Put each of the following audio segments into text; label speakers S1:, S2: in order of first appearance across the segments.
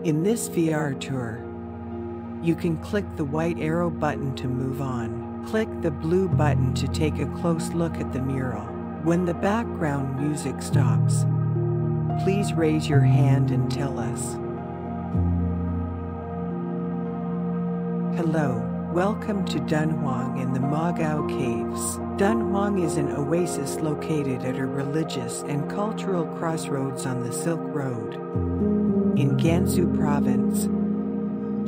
S1: In this VR tour, you can click the white arrow button to move on. Click the blue button to take a close look at the mural. When the background music stops, please raise your hand and tell us. Hello, welcome to Dunhuang in the Mogao Caves. Dunhuang is an oasis located at a religious and cultural crossroads on the Silk Road in Gansu Province,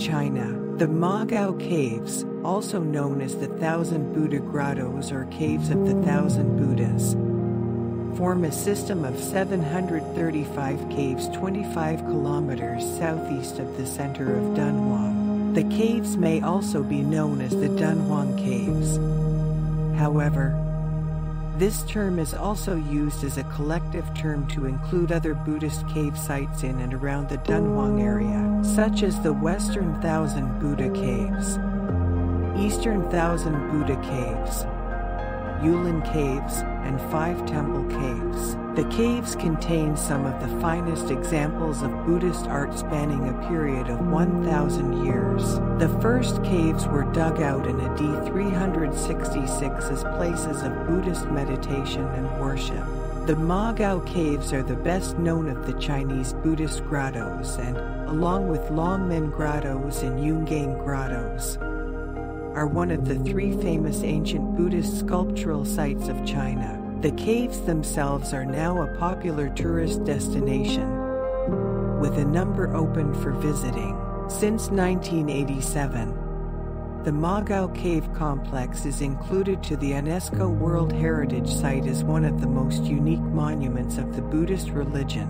S1: China. The Mogao Caves, also known as the Thousand Buddha Grottos or Caves of the Thousand Buddhas, form a system of 735 caves 25 kilometers southeast of the center of Dunhuang. The caves may also be known as the Dunhuang Caves. However, this term is also used as a collective term to include other Buddhist cave sites in and around the Dunhuang area, such as the Western Thousand Buddha Caves, Eastern Thousand Buddha Caves, Yulin Caves, and 5 Temple Caves. The caves contain some of the finest examples of Buddhist art spanning a period of 1,000 years. The first caves were dug out in AD 366 as places of Buddhist meditation and worship. The Mogao Caves are the best known of the Chinese Buddhist grottos and, along with Longmen Grottos and Yungang Grottos, are one of the 3 famous ancient Buddhist sculptural sites of China. The caves themselves are now a popular tourist destination, with a number open for visiting. Since 1987, the Mogao Cave Complex is included to the UNESCO World Heritage Site as one of the most unique monuments of the Buddhist religion,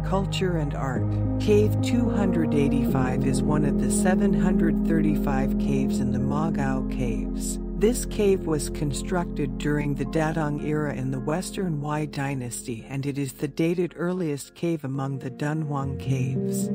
S1: culture and art. Cave 285 is one of the 735 caves in the Mogao Caves. This cave was constructed during the Datong era in the Western Wei Dynasty, and it is the dated earliest cave among the Dunhuang Caves.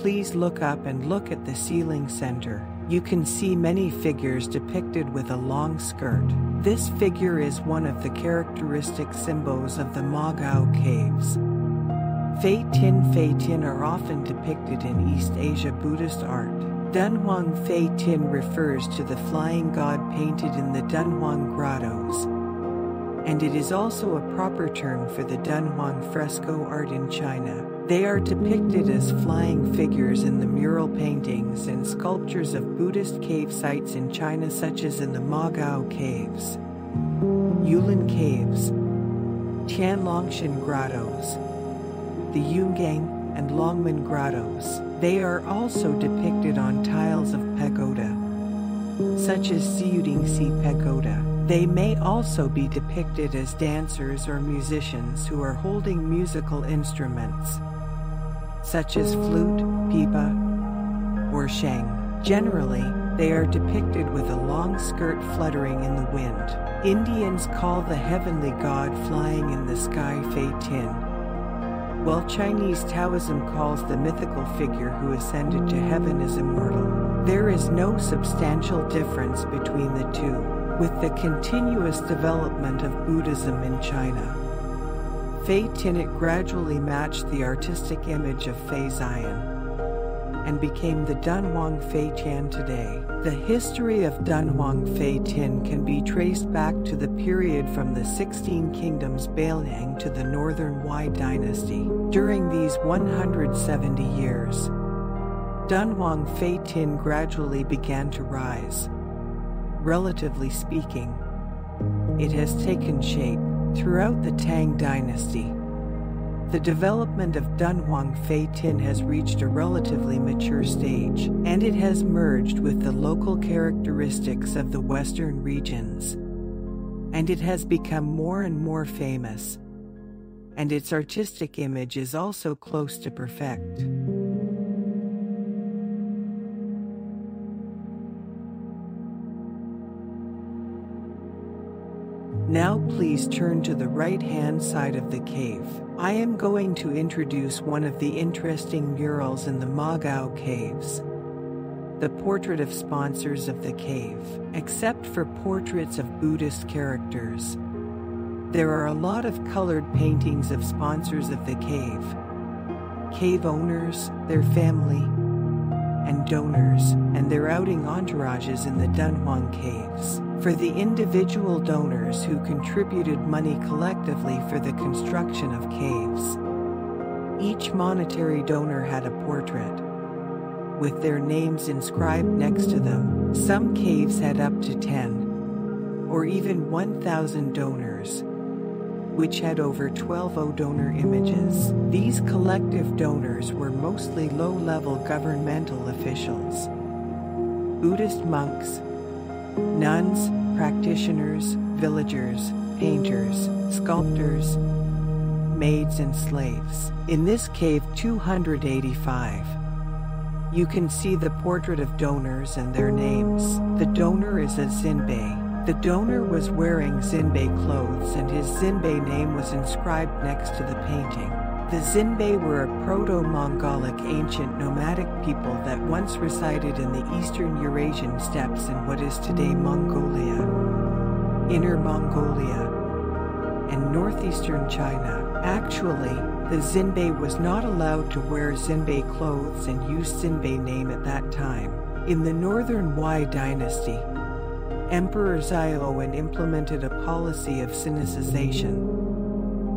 S1: Please look up and look at the ceiling center. You can see many figures depicted with a long skirt. This figure is one of the characteristic symbols of the Mogao Caves. Fei Tin are often depicted in East Asia Buddhist art. Dunhuang Fei Tin refers to the flying god painted in the Dunhuang grottos, and it is also a proper term for the Dunhuang fresco art in China. They are depicted as flying figures in the mural paintings and sculptures of Buddhist cave sites in China, such as in the Mogao Caves, Yulin Caves, Tianlongshan Grottos, the Yungang and Longmen Grottos. They are also depicted on tiles of pagoda, such as Ziyudingxi Pagoda. They may also be depicted as dancers or musicians who are holding musical instruments, such as flute, pipa, or sheng. Generally, they are depicted with a long skirt fluttering in the wind. Indians call the heavenly god flying in the sky Fei Tin, while Chinese Taoism calls the mythical figure who ascended to heaven as immortal. There is no substantial difference between the two, with the continuous development of Buddhism in China. Fei Tin gradually matched the artistic image of Fei Zion and became the Dunhuang Fei Tian today. The history of Dunhuang Fei Tin can be traced back to the period from the 16 Kingdoms Bailiang to the Northern Wei Dynasty. During these 170 years, Dunhuang Fei Tin gradually began to rise. Relatively speaking, it has taken shape throughout the Tang Dynasty. The development of Dunhuang Fei Tin has reached a relatively mature stage, and it has merged with the local characteristics of the Western regions. And it has become more and more famous, and its artistic image is also close to perfect. Now please turn to the right-hand side of the cave. I am going to introduce one of the interesting murals in the Mogao Caves. The portrait of sponsors of the cave. Except for portraits of Buddhist characters, there are a lot of colored paintings of sponsors of the cave owners, their family, and donors, and their outing entourages in the Dunhuang Caves. For the individual donors who contributed money collectively for the construction of caves, each monetary donor had a portrait with their names inscribed next to them. Some caves had up to 10 or even 1,000 donors, which had over 12 donor images. These collective donors were mostly low-level governmental officials, Buddhist monks, nuns, practitioners, villagers, painters, sculptors, maids and slaves. In this cave 285, you can see the portrait of donors and their names. The donor is a Zinbei. The donor was wearing Zinbei clothes and his Zinbei name was inscribed next to the painting. The Zinbei were a proto-Mongolic ancient nomadic people that once resided in the eastern Eurasian steppes in what is today Mongolia, Inner Mongolia, and northeastern China. Actually, the Zinbei was not allowed to wear Zinbei clothes and use Zinbei name at that time. In the northern Wei dynasty, Emperor Zhaowen implemented a policy of Sinicization,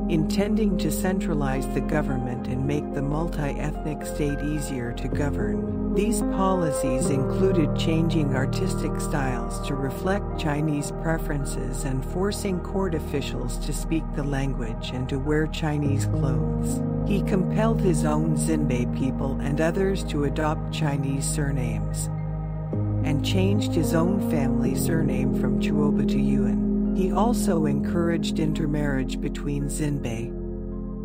S1: intending to centralize the government and make the multi-ethnic state easier to govern. These policies included changing artistic styles to reflect Chinese preferences and forcing court officials to speak the language and to wear Chinese clothes. He compelled his own Zinbei people and others to adopt Chinese surnames, and changed his own family surname from Chuoba to Yuan. He also encouraged intermarriage between Zinbei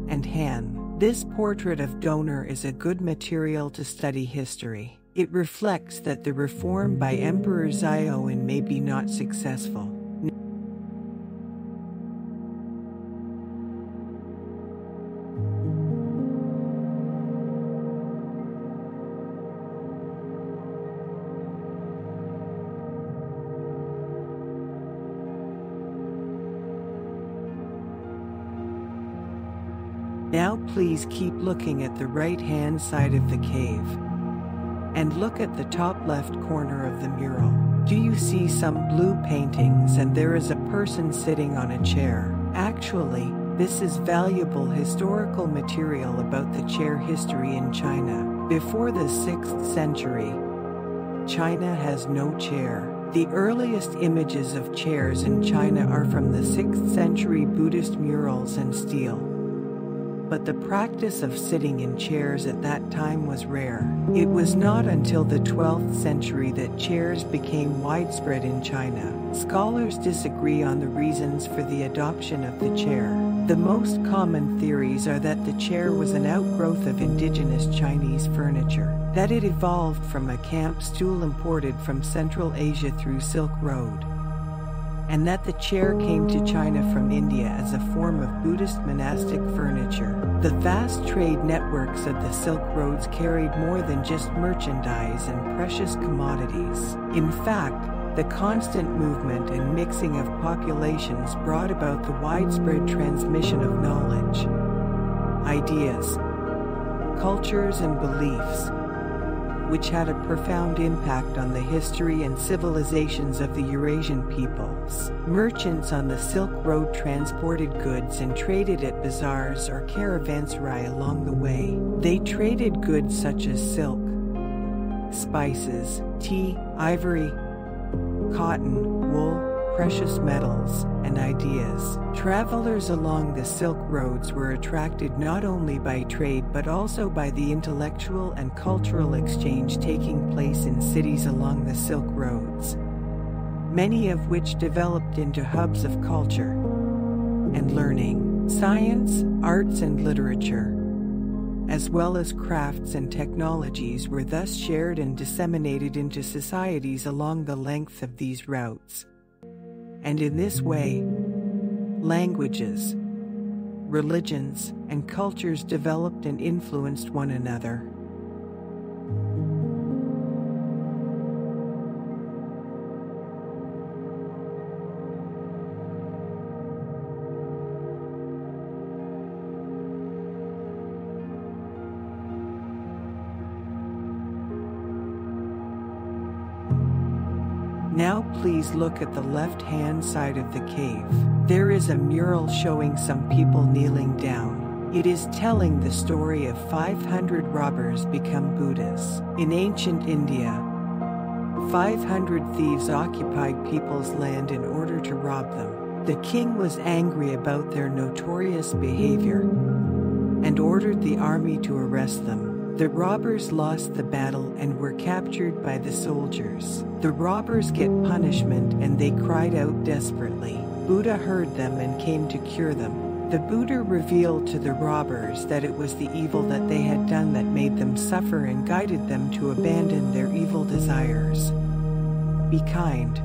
S1: and Han. This portrait of donor is a good material to study history. It reflects that the reform by Emperor Zhaowen may be not successful. Now please keep looking at the right-hand side of the cave, and look at the top left corner of the mural. Do you see some blue paintings and there is a person sitting on a chair? Actually, this is valuable historical material about the chair history in China. Before the 6th century, China has no chair. The earliest images of chairs in China are from the 6th century Buddhist murals and stele. But the practice of sitting in chairs at that time was rare. It was not until the 12th century that chairs became widespread in China. Scholars disagree on the reasons for the adoption of the chair. The most common theories are that the chair was an outgrowth of indigenous Chinese furniture, that it evolved from a camp stool imported from Central Asia through Silk Road, and that the chair came to China from India as a form of Buddhist monastic furniture. The vast trade networks of the Silk Roads carried more than just merchandise and precious commodities. In fact, the constant movement and mixing of populations brought about the widespread transmission of knowledge, ideas, cultures, and beliefs, which had a profound impact on the history and civilizations of the Eurasian peoples. Merchants on the Silk Road transported goods and traded at bazaars or caravanserai along the way. They traded goods such as silk, spices, tea, ivory, cotton, wool, precious metals, and ideas. Travelers along the Silk Roads were attracted not only by trade but also by the intellectual and cultural exchange taking place in cities along the Silk Roads, many of which developed into hubs of culture and learning. Science, arts, and literature, as well as crafts and technologies, were thus shared and disseminated into societies along the length of these routes. And in this way, languages, religions, and cultures developed and influenced one another. Now please look at the left-hand side of the cave. There is a mural showing some people kneeling down. It is telling the story of 500 robbers become Buddhas. In ancient India, 500 thieves occupied people's land in order to rob them. The king was angry about their notorious behavior and ordered the army to arrest them. The robbers lost the battle and were captured by the soldiers. The robbers get punishment and they cried out desperately. Buddha heard them and came to cure them. The Buddha revealed to the robbers that it was the evil that they had done that made them suffer and guided them to abandon their evil desires. Be kind,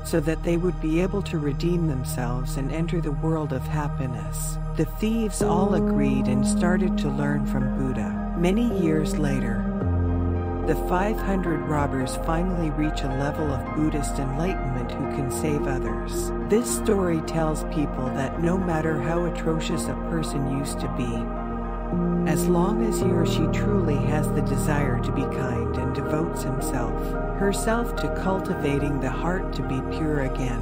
S1: so that they would be able to redeem themselves and enter the world of happiness. The thieves all agreed and started to learn from Buddha. Many years later, the 500 robbers finally reach a level of Buddhist enlightenment who can save others. This story tells people that no matter how atrocious a person used to be, as long as he or she truly has the desire to be kind and devotes herself to cultivating the heart to be pure again,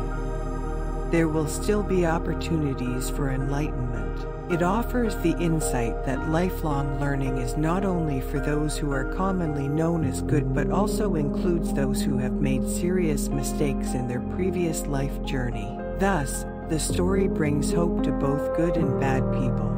S1: there will still be opportunities for enlightenment. It offers the insight that lifelong learning is not only for those who are commonly known as good but also includes those who have made serious mistakes in their previous life journey. Thus, the story brings hope to both good and bad people.